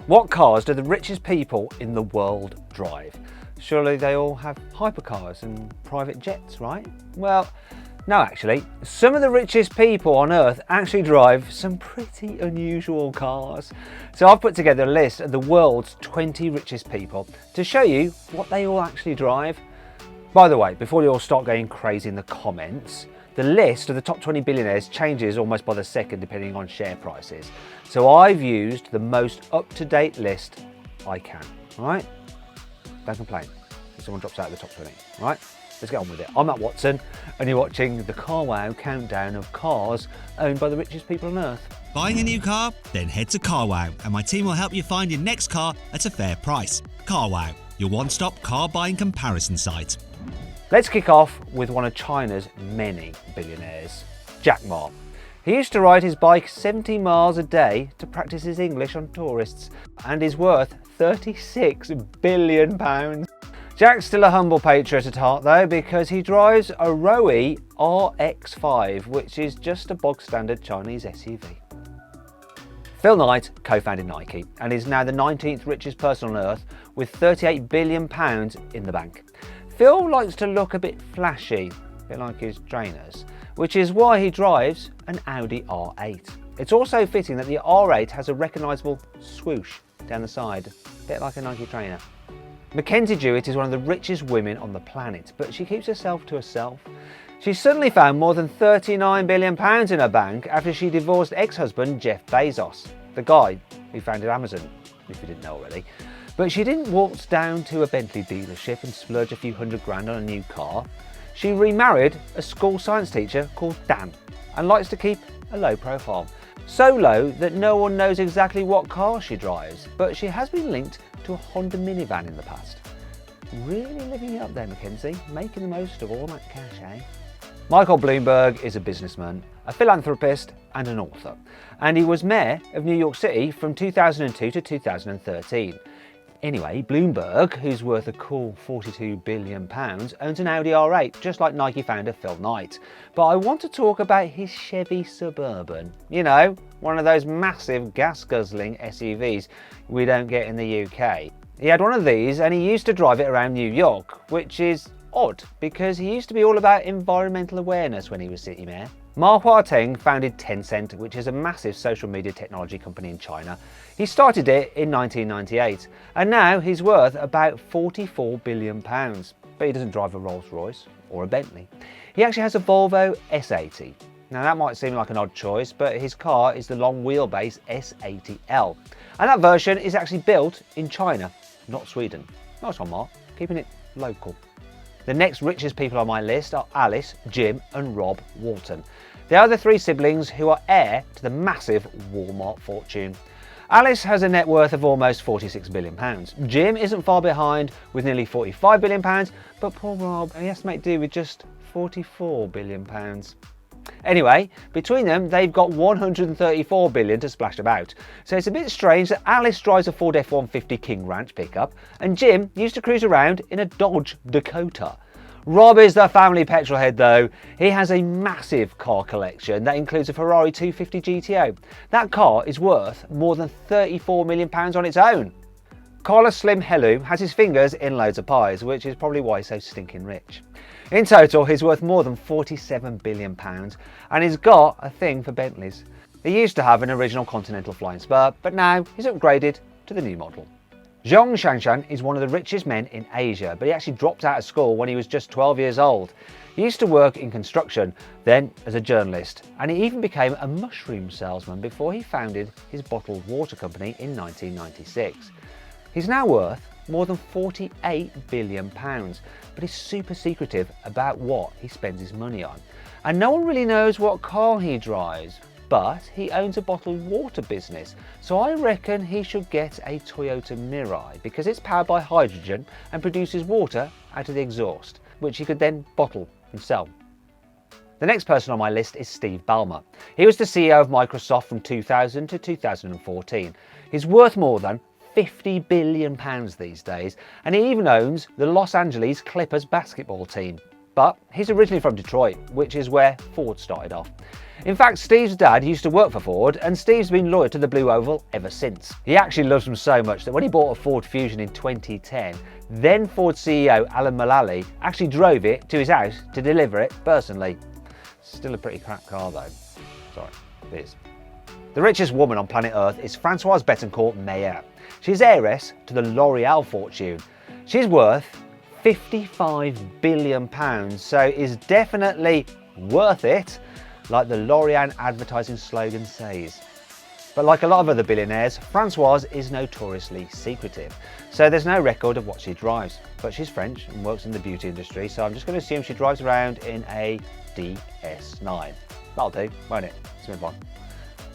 What cars do the richest people in the world drive? Surely they all have hypercars and private jets, right? Well, no actually. Some of the richest people on earth actually drive some pretty unusual cars. So I've put together a list of the world's 20 richest people to show you what they all actually drive. By the way, before you all start going crazy in the comments, the list of the top 20 billionaires changes almost by the second depending on share prices. So I've used the most up-to-date list I can, all right? Don't complain if someone drops out of the top 20, all right? Let's get on with it. I'm Matt Watson and you're watching the CarWow countdown of cars owned by the richest people on earth. Buying a new car? Then head to CarWow and my team will help you find your next car at a fair price. CarWow, your one-stop car buying comparison site. Let's kick off with one of China's many billionaires, Jack Ma. He used to ride his bike 70 miles a day to practice his English on tourists and is worth £36 billion. Jack's still a humble patriot at heart though, because he drives a Rowe RX-5, which is just a bog standard Chinese SUV. Phil Knight co-founded Nike and is now the 19th richest person on earth with £38 billion in the bank. Phil likes to look a bit flashy, a bit like his trainers, which is why he drives an Audi R8. It's also fitting that the R8 has a recognisable swoosh down the side, a bit like a Nike trainer. Mackenzie Jewett is one of the richest women on the planet, but she keeps herself to herself. She suddenly found more than £39 billion in her bank after she divorced ex-husband Jeff Bezos, the guy who founded Amazon, if you didn't know already. But she didn't waltz down to a Bentley dealership and splurge a few £100 on a new car. She remarried a school science teacher called Dan and likes to keep a low profile. So low that no one knows exactly what car she drives, but she has been linked to a Honda minivan in the past. Really living it up there, Mackenzie, making the most of all that cash, eh? Michael Bloomberg is a businessman, a philanthropist and an author, and he was mayor of New York City from 2002 to 2013. Anyway, Bloomberg, who's worth a cool £42 billion, owns an Audi R8, just like Nike founder Phil Knight. But I want to talk about his Chevy Suburban. You know, one of those massive gas-guzzling SUVs we don't get in the UK. He had one of these and he used to drive it around New York, which is odd because he used to be all about environmental awareness when he was city mayor. Huateng founded Tencent, which is a massive social media technology company in China. He started it in 1998 and now he's worth about £44 billion. But he doesn't drive a Rolls-Royce or a Bentley. He actually has a Volvo S80. Now that might seem like an odd choice, but his car is the long wheelbase S80L. And that version is actually built in China, not Sweden. Nice one, Mark, keeping it local. The next richest people on my list are Alice, Jim and Rob Walton. They are the three siblings who are heir to the massive Walmart fortune. Alice has a net worth of almost £46 billion. Jim isn't far behind with nearly £45 billion, but poor Rob, he has to make do with just £44 billion. Anyway, between them, they've got £134 billion to splash about. So it's a bit strange that Alice drives a Ford F-150 King Ranch pickup and Jim used to cruise around in a Dodge Dakota. Rob is the family petrolhead though. He has a massive car collection that includes a Ferrari 250 GTO. That car is worth more than £34 million on its own. Carlos Slim Helu has his fingers in loads of pies, which is probably why he's so stinking rich. In total, he's worth more than £47 billion and he's got a thing for Bentleys. He used to have an original Continental Flying Spur, but now he's upgraded to the new model. Zhong Shanshan is one of the richest men in Asia, but he actually dropped out of school when he was just 12 years old. He used to work in construction, then as a journalist, and he even became a mushroom salesman before he founded his bottled water company in 1996. He's now worth more than £48 billion, but he's super secretive about what he spends his money on. And no one really knows what car he drives, but he owns a bottled water business, so I reckon he should get a Toyota Mirai because it's powered by hydrogen and produces water out of the exhaust, which he could then bottle and sell. The next person on my list is Steve Ballmer. He was the CEO of Microsoft from 2000 to 2014. He's worth more than £50 billion these days, and he even owns the Los Angeles Clippers basketball team. but he's originally from Detroit, which is where Ford started off. In fact, Steve's dad used to work for Ford, and Steve's been loyal to the Blue Oval ever since. He actually loves them so much that when he bought a Ford Fusion in 2010, then Ford CEO Alan Mulally actually drove it to his house to deliver it personally. Still a pretty crap car though. Sorry, it is. The richest woman on planet Earth is Francois Bettencourt Meyers. She's heiress to the L'Oreal fortune. She's worth £55 billion, so is definitely worth it, like the L'Oreal advertising slogan says. But like a lot of other billionaires, Francoise is notoriously secretive, so there's no record of what she drives. But she's French and works in the beauty industry, so I'm just going to assume she drives around in a DS9. That'll do, won't it? Let's move on.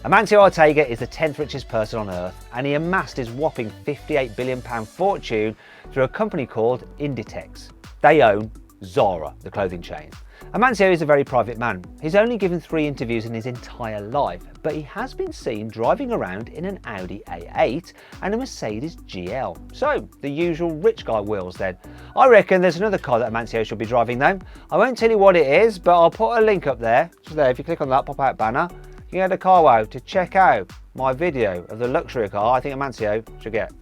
Amancio Ortega is the 10th richest person on Earth, and he amassed his whopping £58 billion fortune through a company called Inditex. They own Zara, the clothing chain. Amancio is a very private man. He's only given 3 interviews in his entire life, but he has been seen driving around in an Audi A8 and a Mercedes GL. So, the usual rich guy wheels then. I reckon there's another car that Amancio should be driving though. I won't tell you what it is, but I'll put a link up there. So there, if you click on that pop-out banner, you can go to Carwow to check out my video of the luxury car I think Amancio should get.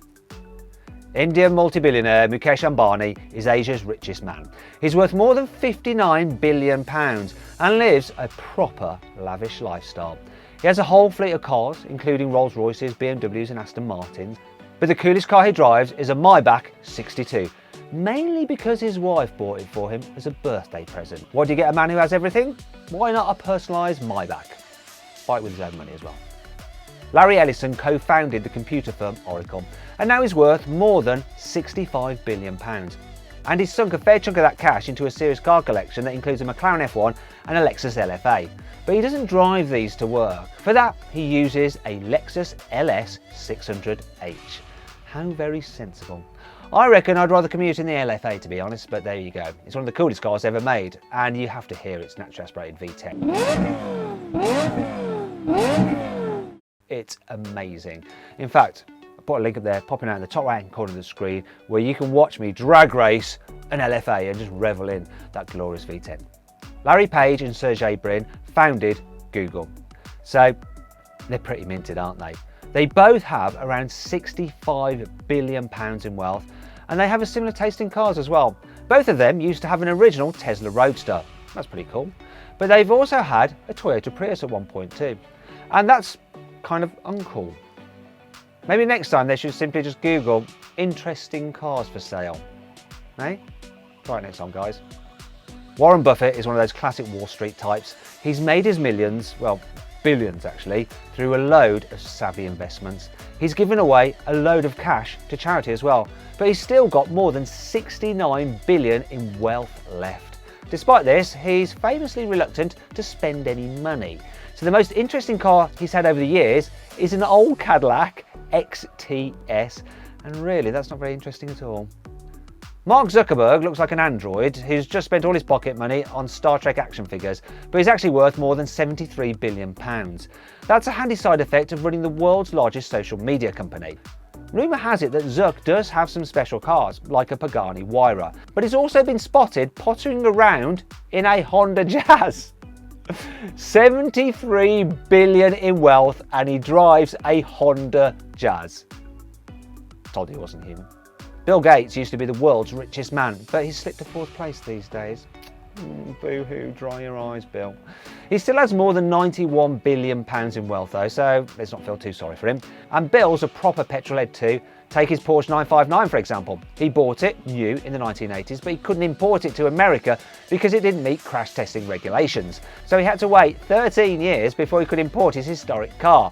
Indian multi-billionaire Mukesh Ambani is Asia's richest man. He's worth more than £59 billion and lives a proper lavish lifestyle. He has a whole fleet of cars, including Rolls Royces, BMWs and Aston Martins. But the coolest car he drives is a Maybach 62, mainly because his wife bought it for him as a birthday present. What do you get a man who has everything? Why not a personalised Maybach? Buy it with his own money as well. Larry Ellison co-founded the computer firm Oracle, and now is worth more than £65 billion. And he's sunk a fair chunk of that cash into a serious car collection that includes a McLaren F1 and a Lexus LFA. But he doesn't drive these to work. For that, he uses a Lexus LS 600H. How very sensible. I reckon I'd rather commute in the LFA, to be honest, but there you go. It's one of the coolest cars ever made, and you have to hear its naturally aspirated V10. It's amazing. In fact, I put a link up there popping out in the top right hand corner of the screen where you can watch me drag race an LFA and just revel in that glorious V10. Larry Page and Sergey Brin founded Google. So they're pretty minted, aren't they? They both have around £65 billion in wealth, and they have a similar taste in cars as well. Both of them used to have an original Tesla Roadster. That's pretty cool. But they've also had a Toyota Prius at one point too. And that's kind of uncool. Maybe next time they should simply just Google interesting cars for sale. Eh? Try it next time, guys. Warren Buffett is one of those classic Wall Street types. He's made his millions, well, billions actually, through a load of savvy investments. He's given away a load of cash to charity as well, but he's still got more than $69 billion in wealth left. Despite this, he's famously reluctant to spend any money. So the most interesting car he's had over the years is an old Cadillac XTS, and really that's not very interesting at all. Mark Zuckerberg looks like an android who's just spent all his pocket money on Star Trek action figures, but he's actually worth more than £73 billion. That's a handy side effect of running the world's largest social media company. Rumour has it that Zuck does have some special cars, like a Pagani Huayra, but he's also been spotted pottering around in a Honda Jazz. 73 billion in wealth, and he drives a Honda Jazz. Told you he wasn't human. Bill Gates used to be the world's richest man, but he's slipped to 4th place these days. Boo-hoo, dry your eyes, Bill. He still has more than £91 billion in wealth though, so let's not feel too sorry for him. And Bill's a proper petrolhead too. Take his Porsche 959 for example. He bought it new in the 1980s, but he couldn't import it to America because it didn't meet crash testing regulations. So he had to wait 13 years before he could import his historic car.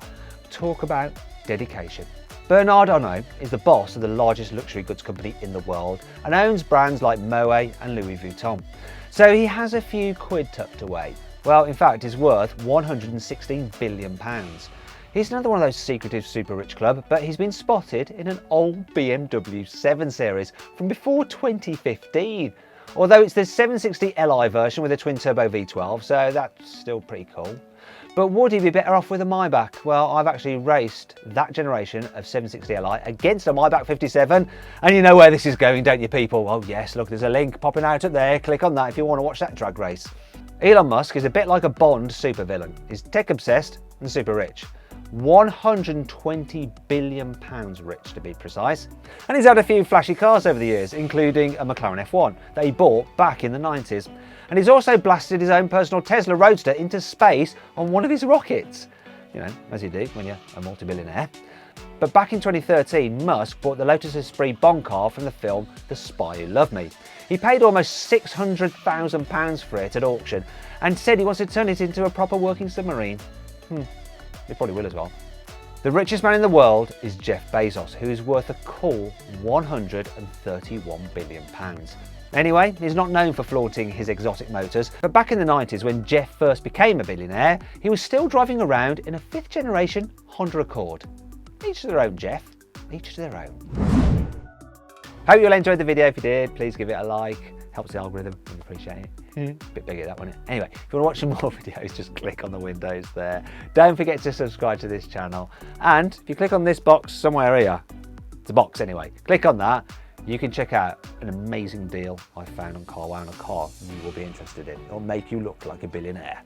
Talk about dedication. Bernard Arnault is the boss of the largest luxury goods company in the world and owns brands like Moet and Louis Vuitton. So he has a few quid tucked away. Well, in fact, he's worth £116 billion. He's another one of those secretive super rich club, but he's been spotted in an old BMW 7 Series from before 2015. Although it's the 760 Li version with a twin turbo V12, so that's still pretty cool. But would he be better off with a Maybach? Well, I've actually raced that generation of 760 Li against a Maybach 57, and you know where this is going, don't you, people? Oh yes, look, there's a link popping out up there. Click on that if you want to watch that drag race. Elon Musk is a bit like a Bond supervillain. He's tech obsessed and super rich. 120 billion pounds rich, to be precise. And he's had a few flashy cars over the years, including a McLaren F1 that he bought back in the 90s. And he's also blasted his own personal Tesla Roadster into space on one of his rockets. You know, as you do when you're a multi-billionaire. But back in 2013, Musk bought the Lotus Esprit Bond car from the film The Spy Who Loved Me. He paid almost £600,000 for it at auction and said he wants to turn it into a proper working submarine. He probably will as well. The richest man in the world is Jeff Bezos, who is worth a cool £131 billion. Anyway, he's not known for flaunting his exotic motors, but back in the 90s when Jeff first became a billionaire, he was still driving around in a 5th generation Honda Accord. Each to their own, Jeff. Each to their own. Hope you'll enjoy the video. If you did, please give it a like. Helps the algorithm, we appreciate it. Bit bigger that one. Anyway, if you want to watch some more videos, just click on the windows there. Don't forget to subscribe to this channel. And if you click on this box somewhere here, it's a box anyway, click on that, you can check out an amazing deal I found on carwow on a car you will be interested in. It'll make you look like a billionaire.